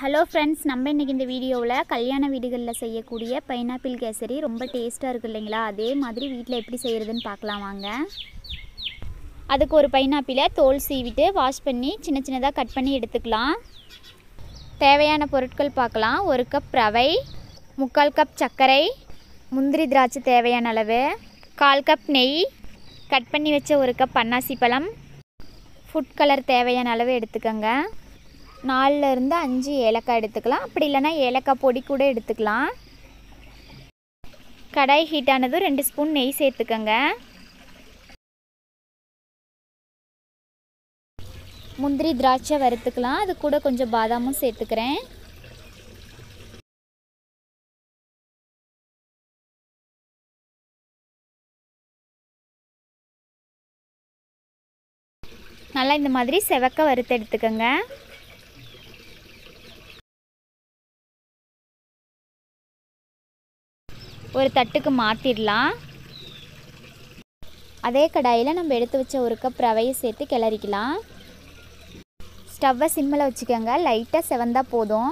Hello friends, நம்ம இன்றைக்கி இந்த வீடியோவில் கல்யாண வீடுகளில் செய்யக்கூடிய பைனாப்பிள் கேசரி ரொம்ப டேஸ்ட்டாக இருக்குது இல்லைங்களா? அதே மாதிரி வீட்டில் எப்படி செய்கிறதுன்னு பார்க்கலாம் வாங்க. அதுக்கு ஒரு பைனாப்பிளை தோல் சீவிட்டு வாஷ் பண்ணி சின்ன சின்னதாக கட் பண்ணி எடுத்துக்கலாம். தேவையான பொருட்கள் பார்க்கலாம். 1 கப் ரவை, 3/4 கப் சர்க்கரை, முந்திரி திராட்சை தேவையான அளவு, 1/4 கப் நெய், கட் பண்ணி வச்ச 1 கப் அன்னாசி பழம், ஃபுட் கலர் தேவையான அளவு எடுத்துக்கோங்க. 4லேருந்து 5 ஏலக்காய் எடுத்துக்கலாம். அப்படி இல்லைனா ஏலக்காய் பொடி கூட எடுத்துக்கலாம். கடாய் ஹீட் ஆனதும் 2 ஸ்பூன் நெய் சேர்த்துக்கோங்க. முந்திரி திராட்சை வறுத்துக்கலாம். அது கூட கொஞ்சம் பாதாமும் சேர்த்துக்கிறேன். நல்லா இந்த மாதிரி செவக்க வறுத்து எடுத்துக்கோங்க. ஒரு தட்டுக்கு மாற்றிடலாம். அதே கடாயில் நம்ம எடுத்து வச்ச 1 கப் ரவையை சேர்த்து கிளறிக்கலாம். ஸ்டவ்வை சிம்மில் வச்சுக்கோங்க. லைட்டாக செவந்தா போதும்.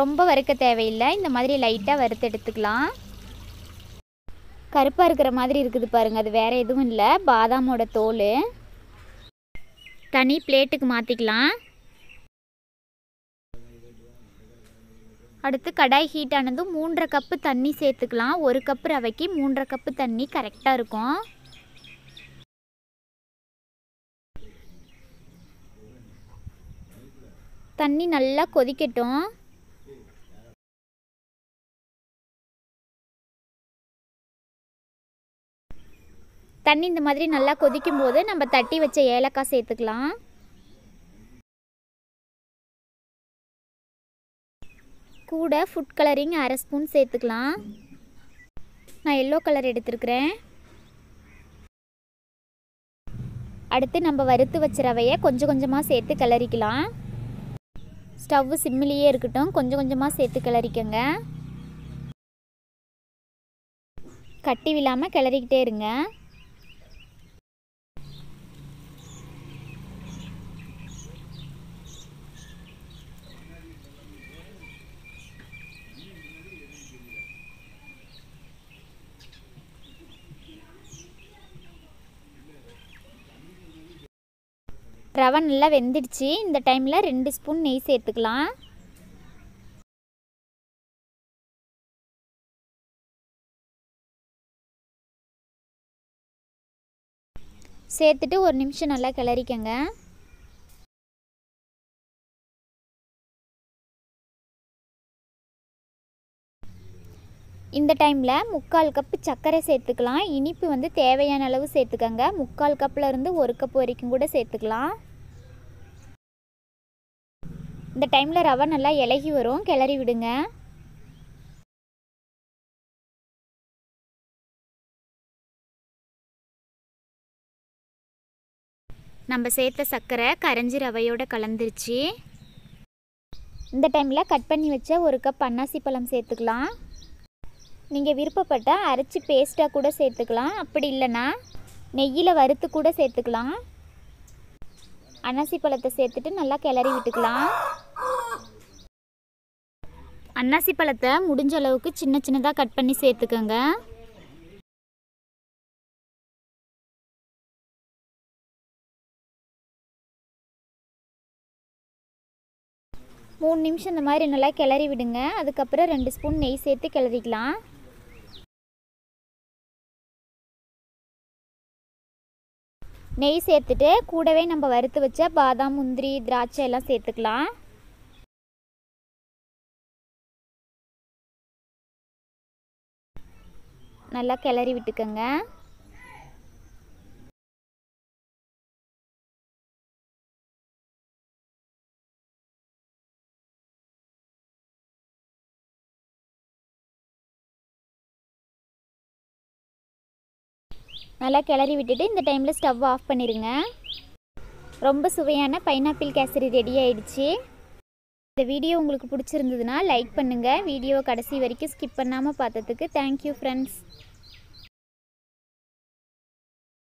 ரொம்ப வறுக்க தேவையில்லை. இந்த மாதிரி லைட்டாக வறுத்து எடுத்துக்கலாம். கருப்பாக இருக்கிற மாதிரி இருக்குது பாருங்கள், அது வேறு எதுவும் இல்லை, பாதாமோட தோல். தனி பிளேட்டுக்கு மாற்றிக்கலாம். அடுத்து கடாய் ஹீட் ஆனதும் 3.5 கப்பு தண்ணி சேர்த்துக்கலாம். 1 கப்பு ரவைக்கு 3.5 கப்பு தண்ணி கரெக்டாக இருக்கும். தண்ணி நல்லா கொதிக்கட்டும். தண்ணி இந்த மாதிரி நல்லா கொதிக்கும் போது நம்ம தட்டி வச்ச ஏலக்காய் சேர்த்துக்கலாம். கூட ஃபுட் கலரிங் 1/2 ஸ்பூன் சேர்த்துக்கலாம். நான் எல்லோ கலர் எடுத்துருக்கிறேன். அடுத்து நம்ம வறுத்து வச்ச ரவையை கொஞ்சம் கொஞ்சமாக சேர்த்து கிளறிக்கலாம். ஸ்டவ் சிம்மிலேயே இருக்கட்டும். கொஞ்சம் கொஞ்சமாக சேர்த்து கிளறிக்கங்க. கட்டி விழாமல் கிளறிக்கிட்டே இருங்க. ரவை நல்லா வெந்துடுச்சு. இந்த டைமில் 2 ஸ்பூன் நெய் சேர்த்துக்கலாம். சேர்த்துட்டு 1 நிமிஷம் நல்லா கிளறிக்கங்க. இந்த டைமில் 3/4 கப்பு சர்க்கரை சேர்த்துக்கலாம். இனிப்பு வந்து தேவையான அளவு சேர்த்துக்கங்க. 3/4 கப்லேருந்து 1 கப் வரைக்கும் கூட சேர்த்துக்கலாம். இந்த டைமில் ரவை நல்லா இலகி வரும், கிளறி விடுங்க. நம்ம சேர்த்த சர்க்கரை கரைஞ்சி ரவையோடு கலந்துருச்சு. இந்த டைமில் கட் பண்ணி வச்ச 1 கப் அன்னாசி பழம் சேர்த்துக்கலாம். நீங்கள் விருப்பப்பட்ட அரைச்சி பேஸ்ட்டாக கூட சேர்த்துக்கலாம். அப்படி இல்லைன்னா நெய்யில் வறுத்து கூட சேர்த்துக்கலாம். அன்னாசி பழத்தை சேர்த்துட்டு நல்லா கிளறி விட்டுக்கலாம். அன்னாசி பழத்தை முடிஞ்ச அளவுக்கு சின்ன சின்னதாக கட் பண்ணி சேர்த்துக்கோங்க. மூணு நிமிஷம் இந்த மாதிரி நல்லா கிளறி விடுங்க. அதுக்கப்புறம் 2 ஸ்பூன் நெய் சேர்த்து கிளறிக்கலாம். நெய் சேர்த்துட்டு கூடவே நம்ம வறுத்து வச்ச பாதாம், முந்திரி, திராட்சை எல்லாம் சேர்த்துக்கலாம். நல்லா கிளறி விட்டுக்கோங்க. நல்லா கிளறி விட்டுட்டு இந்த டைமில் ஸ்டவ் ஆஃப் பண்ணிடுங்க. ரொம்ப சுவையான பைனாப்பிள் கேசரி ரெடி ஆயிடுச்சு. இந்த வீடியோ உங்களுக்கு பிடிச்சிருந்ததுன்னா லைக் பண்ணுங்கள். வீடியோ கடைசி வரைக்கும் ஸ்கிப் பண்ணாமல் பார்த்ததுக்கு தேங்க்யூ ஃப்ரெண்ட்ஸ்.